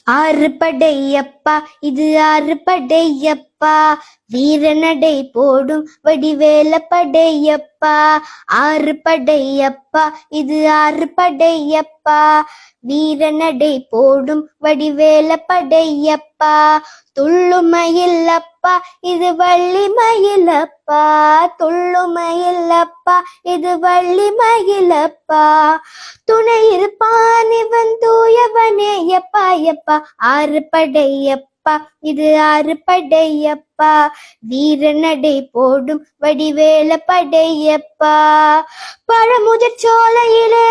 ஆறு படையப்பா இது ஆறு படையப்பா, வீரநடை போடும் வடிவேல படையப்பா. ஆறு படையப்பா இது ஆறு படையப்பா, வீரநடை போடும் வடிவேல படையப்பா. துள்ளுமயிலப்பா இது வள்ளிமயிலப்பா, துள்ளுமயிலப்பா இது வள்ளிமயிலப்பா. துணை இருப்பான் இவன் தூயவனே யப்பா யப்பா. ஆறு படையப்பா இது ஆறு படையப்பா, வீரநடை போடும் வடிவேல படையப்பா. பழமுதிர் சோலையிலே